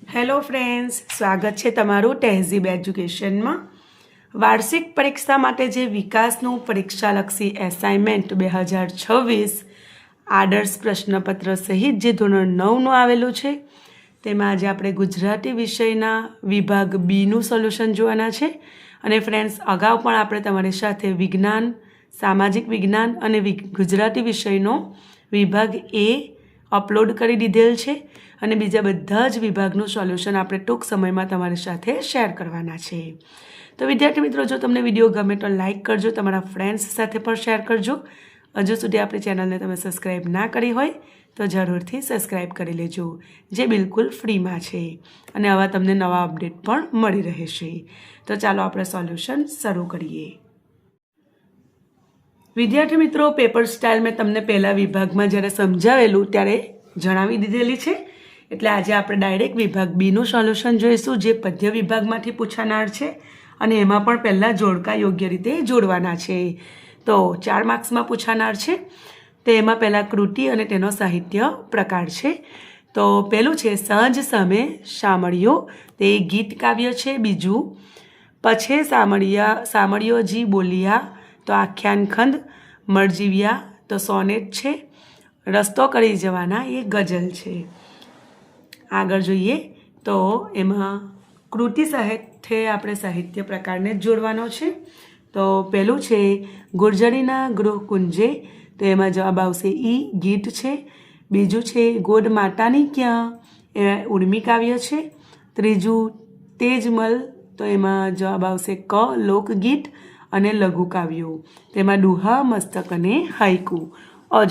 Hello friends, સ્વાગત છે તમારું તહેઝીબ એજ્યુકેશનમાં। વાર્ષિક પરીક્ષા માટે જે વિકાસનું પરીક્ષાલક્ષી એસાઇનમેન્ટ 2026 આદર્શ પ્રશ્નપત્ર સહિત જે ધોરણ 9નું આવેલું છે તેમાં આજે આપણે ગુજરાતી વિષયના વિભાગ બીનું સોલ્યુશન જોવાના છે। અને ફ્રેન્ડ્સ, અગાઉ પણ આપણે તમારી સાથે વિજ્ઞાન, સામાજિક વિજ્ઞાન અને ગુજરાતી વિષયનો વિભાગ એ અપલોડ કરી દીધેલ છે અને બીજા બધા જ વિભાગનું સોલ્યુશન આપણે ટૂંક સમયમાં તમારી સાથે શેર કરવાના છે। તો વિદ્યાર્થી મિત્રો, જો તમને વિડીયો ગમે તો લાઇક કરજો, તમારા ફ્રેન્ડ્સ સાથે પણ શેર કરજો। હજુ સુધી આપણી ચેનલને તમે સબસ્ક્રાઈબ ના કરી હોય તો જરૂરથી સબસ્ક્રાઈબ કરી લેજો, જે બિલકુલ ફ્રીમાં છે અને આવા તમને નવા અપડેટ પણ મળી રહેશે। તો ચાલો આપણે સોલ્યુશન શરૂ કરીએ। વિદ્યાર્થી મિત્રો, પેપર સ્ટાઇલ મેં તમને પહેલા વિભાગમાં જ્યારે સમજાવેલું ત્યારે જણાવી દીધેલી છે, એટલે આજે આપણે ડાયરેક્ટ વિભાગ બીનું સોલ્યુશન જોઈશું, જે પદ્ય વિભાગમાંથી પૂછાનાર છે અને એમાં પણ પહેલાં જોડકા યોગ્ય રીતે જોડવાના છે। તો 4 માર્ક્સમાં પૂછાનાર છે, તો એમાં પહેલાં કૃતિ અને તેનો સાહિત્ય પ્રકાર છે। તો પહેલું છે સાંજ સામે શામળિયો, તે ગીત કાવ્ય છે। બીજું પછી સામળિયોજી બોલિયા, તો આખ્યાન ખંડ। મરજીવ્યા, તો સોનેટ છે। રસ્તો કરી જવાના, એ ગઝલ છે। આગળ જોઈએ તો એમાં કૃતિ સાથે આપણે સાહિત્ય પ્રકારને જ જોડવાનો છે। તો પહેલું છે ગુર્જરીના ગૃહકુંજે, તો એમાં જવાબ આવશે ઈ, ગીત છે। બીજું છે ગોડ માતાની ક્યાં, એ ઉર્મી કાવ્ય છે। ત્રીજું તેજમલ, તો એમાં જવાબ આવશે ક, લોકગીત અને લઘુ કાવ્યો, તેમાં દુહા, મસ્તક અને હાઈકુ,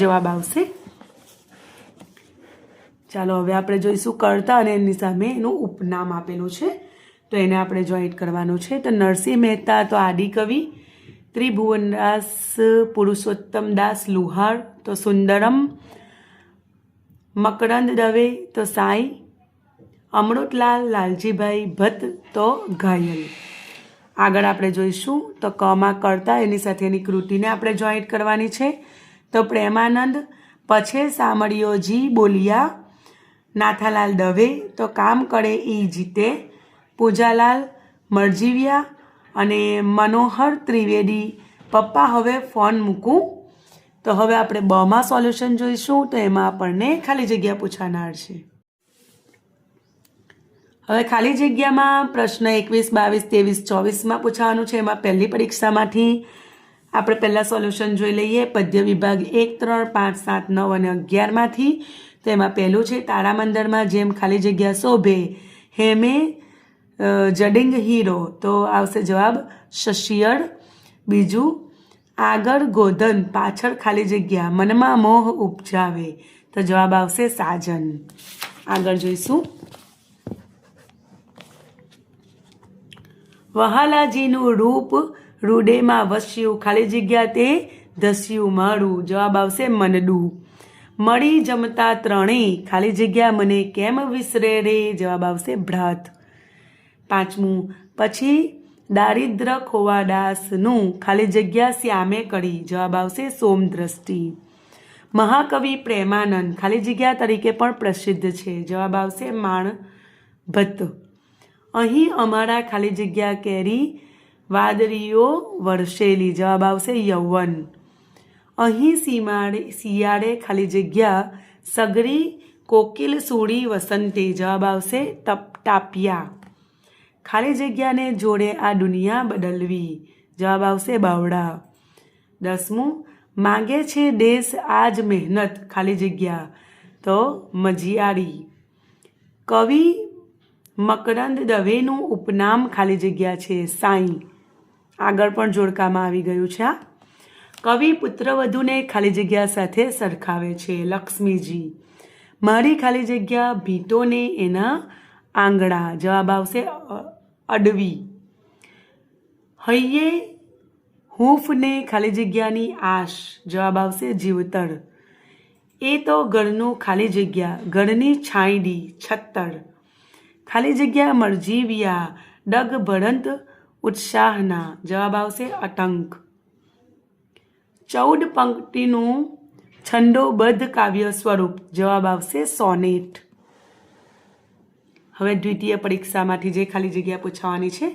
જવાબ આવશે। ચાલો હવે આપણે જોઈશું કર્તા અને એની સામે એનું ઉપનામ આપેલું છે, તો એને આપણે જોઈન્ટ કરવાનું છે। તો નરસિંહ મહેતા, તો આદિકવિ। ત્રિભુવનદાસ પુરુષોત્તમદાસ લુહાર, તો સુંદરમ। મકરંદ દવે, તો સાઈ। અમૃતલાલ લાલજીભાઈ ભટ્ટ, તો ઘાયલ। આગળ આપણે જોઈશું તો કમાં કર્તા, એની સાથે એની કૃતિને આપણે જોઈન્ટ કરવાની છે। તો પ્રેમાનંદ, પછી સામળિયોજી બોલિયા। નાથાલાલ દવે, તો કામ કરે ઈ જીતે। પૂજાલાલ, મરજીવ્યા અને મનોહર ત્રિવેદી, પપ્પા હવે ફોન મૂકું। તો હવે આપણે બમાં સોલ્યુશન જોઈશું, તો એમાં આપણને ખાલી જગ્યા પૂછાનાર છે। હવે ખાલી જગ્યામાં પ્રશ્ન 21, 22, 23, 24માં પૂછાવાનું છે। એમાં પહેલી પરીક્ષામાંથી આપણે પહેલાં સોલ્યુશન જોઈ લઈએ, પદ્ય વિભાગ 1, 3, 5, 7, 9 અને 11માંથી। તો એમાં પહેલું છે તારામંદરમાં જેમ ખાલી જગ્યા શોભે હેમે જડિંગ હીરો, તો આવશે જવાબ શશિયળ। બીજું આગળ ગોધન, પાછળ ખાલી જગ્યા મનમાં મોહ ઉપજાવે, તો જવાબ આવશે સાજન। આગળ જોઈશું વહાલાજીનું રૂપ રૂડેમાં વસ્યું, ખાલી જગ્યા તે ધસ્યું મારું, જવાબ આવશે મનડું। મળી જમતા ત્રણેય, ખાલી જગ્યા મને કેમ વિસરે રે, જવાબ આવશે ભ્રાત। પાંચમું પછી દારિદ્ર ખોવાદાસનું, ખાલી જગ્યા શ્યામે કરી, જવાબ આવશે સોમદ્રષ્ટિ। મહાકવિ પ્રેમાનંદ, ખાલી જગ્યા તરીકે પણ પ્રસિદ્ધ છે, જવાબ આવશે માણભટ્ટ। અહીં અમારા ખાલી જગ્યા કેરી વાદળીઓ વરસેલી, જવાબ આવશે યૌવન। અહીં શિયાળે ખાલી જગ્યા સગરી કોકિલ સુડી વસંતે, જવાબ આવશે તાપિયા। ખાલી જગ્યાને જોડે આ દુનિયા બદલવી, જવાબ આવશે બાવડા। 10મું માંગે છે દેશ આજ મહેનત, ખાલી જગ્યા તો મજિયારી। કવિ મકરંદ દવેનું ઉપનામ ખાલી જગ્યા છે સાઈ, આગળ પણ જોડકામાં આવી ગયું છે। કવિ પુત્રવધૂને ખાલી જગ્યા સાથે સરખાવે છે લક્ષ્મીજી। મારી ખાલી જગ્યા ભીતોને એના આંગણા, જવાબ આવશે અડવી। હૈયે હૂંફને ખાલી જગ્યાની આશ, જવાબ આવશે જીવતર। એ તો ઘરનું ખાલી જગ્યા ઘરની છાંયડી છત્તર, ખાલી જગ્યા મરજીવ્યા ડગ ભળંત ઉત્સાહના, જવાબ આવશે અટંક। 14 પંક્તિનું છંદોબદ્ધ કાવ્ય સ્વરૂપ, જવાબ આવશે સોનેટ। હવે દ્વિતીય પરીક્ષામાંથી જે ખાલી જગ્યા પૂછવાની છે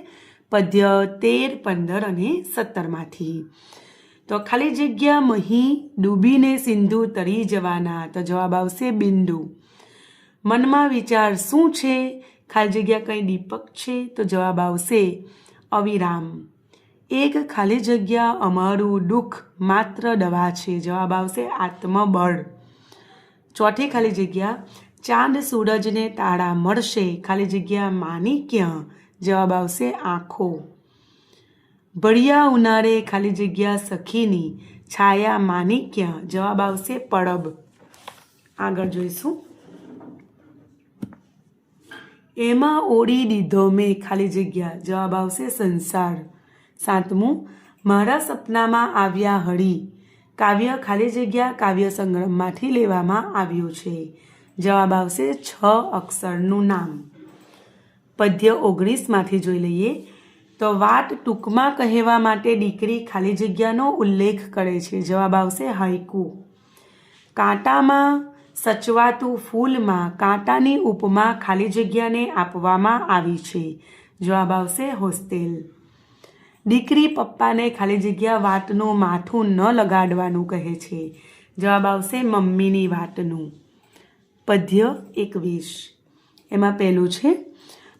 પદ્ય 13, 15 અને 17માંથી. તો ખાલી જગ્યા મહી ડૂબીને સિંધુ તરી જવાના, તો જવાબ આવશે બિંદુ. મનમાં વિચાર શું છે? ખાલી જગ્યા કંઈ દીપક છે, તો જવાબ આવશે અવિરામ. એક ખાલી જગ્યા અમારું દુઃખ માત્ર દવા છે, જવાબ આવશે આત્મબળ. ચોથી ખાલી જગ્યા ચાંદ સૂરજને તાળા મળશે, ખાલી જગ્યા માણિક્ય, જવાબ આવશે આંખો. ભળિયા ઉનાળે ખાલી જગ્યા સખીની છાયા માણિક્ય, જવાબ આવશે પડબ. આગળ જોઈશું. એમાં ઓળી દીધો મેં, ખાલી જગ્યા, જવાબ આવશે સંસાર. 7મું મારા સપનામાં આવ્યા હળી, કાવ્ય ખાલી જગ્યા કાવ્ય સંગ્રહમાંથી લેવામાં આવ્યું છે, જવાબ આવશે 6 અક્ષરનું નામ. પદ્ય 19માંથી જોઈ લઈએ. તો વાત ટૂંકમાં કહેવા માટે દીકરી ખાલી જગ્યાનો ઉલ્લેખ કરે છે, જવાબ આવશે હાઈકુ. કાંટામાં સચવાતું ફૂલમાં કાંટાની ઉપમા ખાલી જગ્યાને આપવામાં આવી છે, જવાબ આવશે હોસ્ટેલ. દીકરી પપ્પાને ખાલી જગ્યા વાતનું માથું ન લગાડવાનું કહે છે, જવાબ આવશે મમ્મીની વાતનું. પદ્ય 21 એમાં પહેલું છે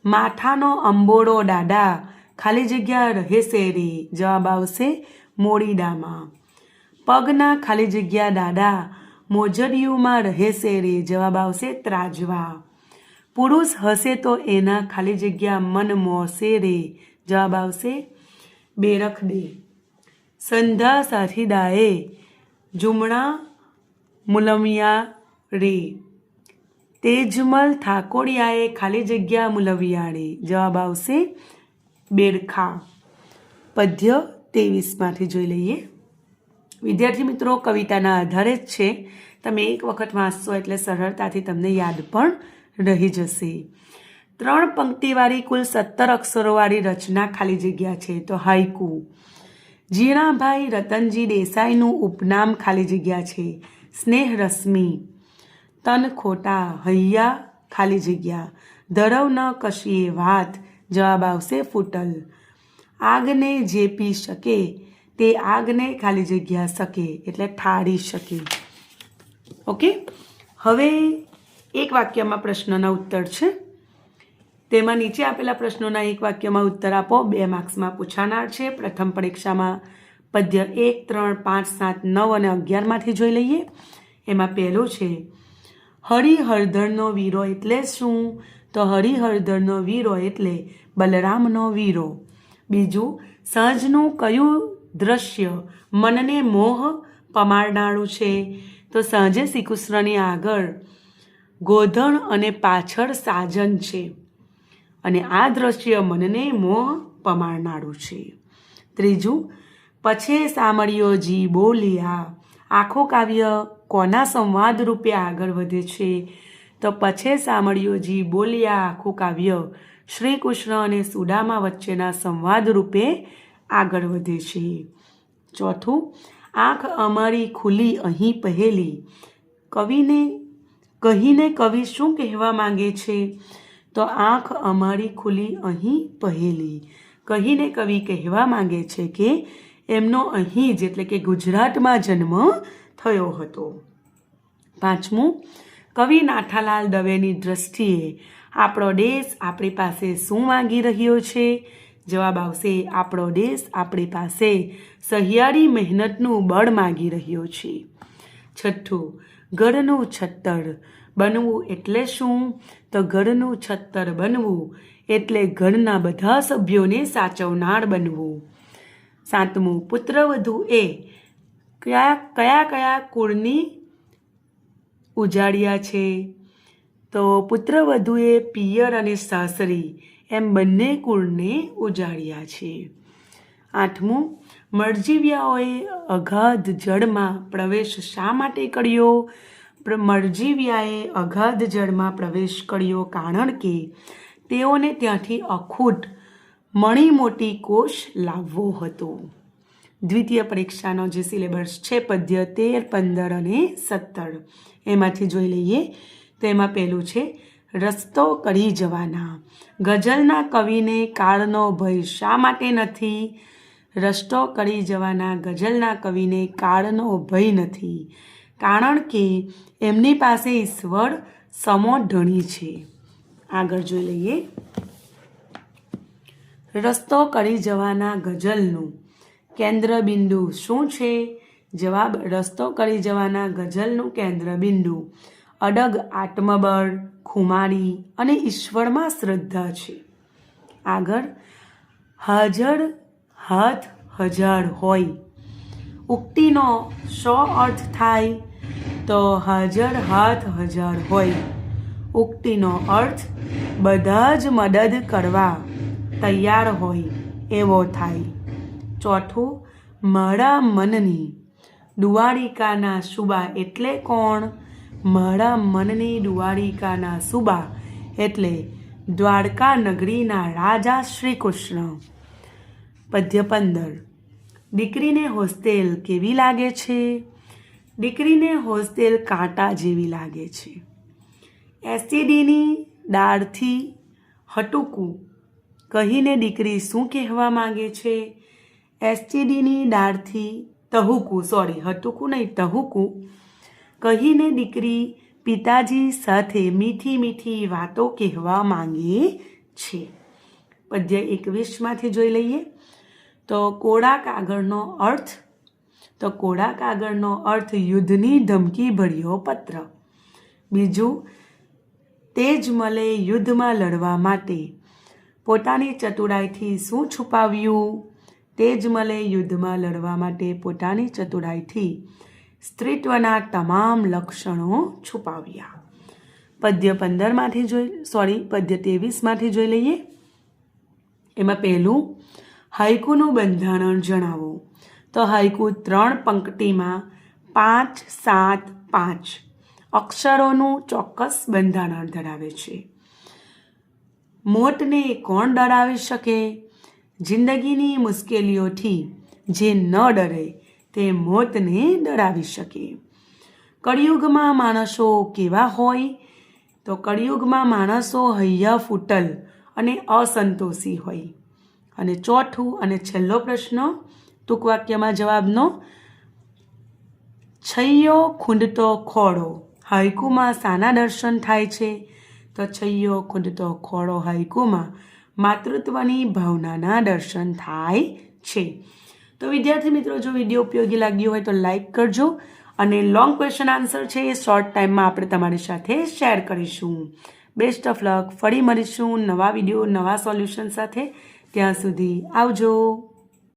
માથાનો અંબોડો દાદા ખાલી જગ્યા રહેશે રે, જવાબ આવશે મોડીડામાં. પગના ખાલી જગ્યા દાદા મોજડિયુંમાં રહેશે રે, જવાબ આવશે ત્રાજવા. પુરુષ હશે તો એના ખાલી જગ્યા મન મોશે રે, જવાબ આવશે બેરખ દે. સંધા સાથીદાએ જુમણા મુલમિયા રે, તેજમલ ઠાકોરિયાએ ખાલી જગ્યા મુલવિયા રે, જવાબ આવશે બેરખા. પદ્ય 23માંથી જોઈ લઈએ. વિદ્યાર્થી મિત્રો, કવિતાના આધારે જ છે, તમે એક વખત વાંચશો એટલે સરળતાથી તમને યાદ પણ રહી જશે. 3 પંક્તિવાળી કુલ 17 અક્ષરોવાળી રચના ખાલી જગ્યા છે, તો હાઈકુ. જીણાભાઈ રતનજી દેસાઈનું ઉપનામ ખાલી જગ્યા છે, સ્નેહ રશ્મિ. તન ખોટા હૈયા ખાલી જગ્યા, ધરવ ન કશીએ વાત, જવાબ આવશે ફૂટલ. આગને જે પી શકે તે આગને ખાલી જગ્યા શકે, એટલે ઠાળી શકે. ઓકે, હવે એક વાક્યમાં પ્રશ્નના ઉત્તર છે, તેમાં નીચે આપેલા પ્રશ્નોના એક વાક્યમાં ઉત્તર આપો. 2 માર્ક્સમાં પૂછાનાર છે. પ્રથમ પરીક્ષામાં પદ્ય 1, 3, 5, 7, 9 અને 11માંથી જોઈ લઈએ. એમાં પહેલું છે હરિહરધરનો વીરો એટલે શું? તો હરિહરધરનો વીરો એટલે બલરામનો વીરો. બીજું, સાંજનું કયું દ્રશ્ય મનને મોહ પમાડનારું છે? તો સાંજે શ્રીકૃષ્ણની આગળ ગોધણ અને પાછળ સાજન છે, અને આ દ્રશ્ય મનને મોહ પમાડનારું છે. ત્રીજું, પછે સામળિયોજી બોલ્યા, આખું કાવ્ય કોના સંવાદ રૂપે આગળ વધે છે? તો પછે સામળિયોજી બોલ્યા આખું કાવ્ય શ્રી કૃષ્ણ અને સુદામા વચ્ચેના સંવાદ રૂપે આગળ વધે છે. ચોથું, આંખ અમારી ખુલી અહીં પહેલી, કહીને કવિ શું કહેવા માંગે છે? તો આંખ અમારી ખુલી અહીં પહેલી, કહીને કવિ કહેવા માંગે છે કે એમનો અહીં જ એટલે કે ગુજરાતમાં જન્મ થયો હતો. પાંચમું, કવિ નાથાલાલ દવેની દ્રષ્ટિએ આપણો દેશ આપણી પાસે શું માંગી રહ્યો છે? જવાબ આવશે આપણો દેશ આપણી પાસે સહિયારી મહેનતનું બળ માંગી રહ્યો છે. છઠ્ઠું, ઘરનું છત્તર બનવું એટલે શું? તો ઘરનું છત્તર બનવું એટલે ઘરના બધા સભ્યોને સાચવનાર બનવું. સાતમું, પુત્રવધુ એ કયા કુળની ઉજાડ્યા છે? તો પુત્રવધુએ પિયર અને સાસરી એમ બંને કુળને ઉજાડ્યા છે. આઠમું, મરજીવ્યાઓએ અગાધ જળમાં પ્રવેશ શા માટે કર્યો? મરજીવ્યાએ અગાધ જળમાં પ્રવેશ કર્યો કારણ કે તેઓને ત્યાંથી અખૂટ મણી મોટી કોશ લાવવો હતો. દ્વિતીય પરીક્ષાનો જે સિલેબસ છે પદ્ય 13, 15 અને 17 એમાંથી જોઈ લઈએ. તો એમાં પહેલું છે રસ્તો કરી જવાના. ગઝલના કવિને કાળનો ભય શા માટે નથી? રસ્તો કરી જવાના ગઝલના કવિને કાળનો ભય નથી, કારણ કે એમની પાસે ઈશ્વર સમો ધણી છે. આગળ જોઈ લઈએ. રસ્તો કરી જવાના ગઝલનું કેન્દ્રબિંદુ શું છે? જવાબ, રસ્તો કરી જવાના ગઝલનું કેન્દ્રબિંદુ અડગ આત્મબળ, ખુમારી અને ઈશ્વરમાં શ્રદ્ધા છે. આગળ, હાજર હાથ હજાર હોય. ઉક્તિનો શો અર્થ થાય? તો હાજર હાથ હજાર હોય. ઉક્તિનો અર્થ બધા જ મદદ કરવા તૈયાર હોય એવો થાય. ચોથું, મારા મનની દુવારિકાના સુબા એટલે કોણ? મારા મનની દુવારિકાના સુબા એટલે દ્વારકા નગરીના રાજા શ્રી કૃષ્ણ. પદ્ય 15. દીકરીને હોસ્ટેલ કેવી લાગે છે? દીકરીને હોસ્ટેલ કાંટા જેવી લાગે છે. એસટીડીની દાળથી હટુકું કહીને દીકરી શું કહેવા માંગે છે? એસટીડીની દાળથી હટુકું નહીં, તહુકું કહીને દીકરી પિતાજી સાથે મીઠી મીઠી વાતો કહેવા માંગે છે. પદ્ય 21માંથી જોઈ લઈએ. તો કોરા કાગળનો અર્થ? તો કોરા કાગળનો અર્થ યુદ્ધની ધમકી ભર્યો પત્ર. બીજું, તેજમલે યુદ્ધમાં લડવા માટે પોતાની ચતુરાઈથી શું છુપાવ્યું? તેજમલે યુદ્ધમાં લડવા માટે પોતાની ચતુરાઈથી સ્ત્રીત્વના તમામ લક્ષણો છુપાવ્યા. પદ્ય 23માંથી જોઈ લઈએ. એમાં પહેલું, હાઈકુનું બંધારણ જણાવો. તો હાઈકુ 3 પંક્તિમાં 5, 7, 5 અક્ષરોનું ચોક્કસ બંધારણ ધરાવે છે. મોતને કોણ ડરાવી શકે? જિંદગીની મુશ્કેલીઓથી જે ન ડરે તે મોતને ડરાવી શકે. કળિયુગમાં માણસો કેવા હોય? તો કળિયુગમાં માણસો હૈયા ફૂટલ અને અસંતોષી હોય. અને ચોથું અને છેલ્લો પ્રશ્ન ટૂંક વાક્યમાં જવાબનો, છૈયો ખૂંદતો ખોડો હાઈકુમાં શાના દર્શન થાય છે? તો છૈયો ખૂંદતો ખોડો હાઈકુમાં માતૃત્વની ભાવનાના દર્શન થાય છે. તો વિદ્યાર્થી મિત્રો, જો વિડીયો ઉપયોગી લાગ્યો હોય તો લાઈક કરજો, અને લોંગ ક્વેશ્ચન આન્સર છે એ શોર્ટ ટાઈમમાં આપણે તમારી સાથે શેર કરીશું. Best of luck. ફરી મળીશું નવા વિડીયો, નવા સોલ્યુશન સાથે. ત્યાં સુધી આવજો.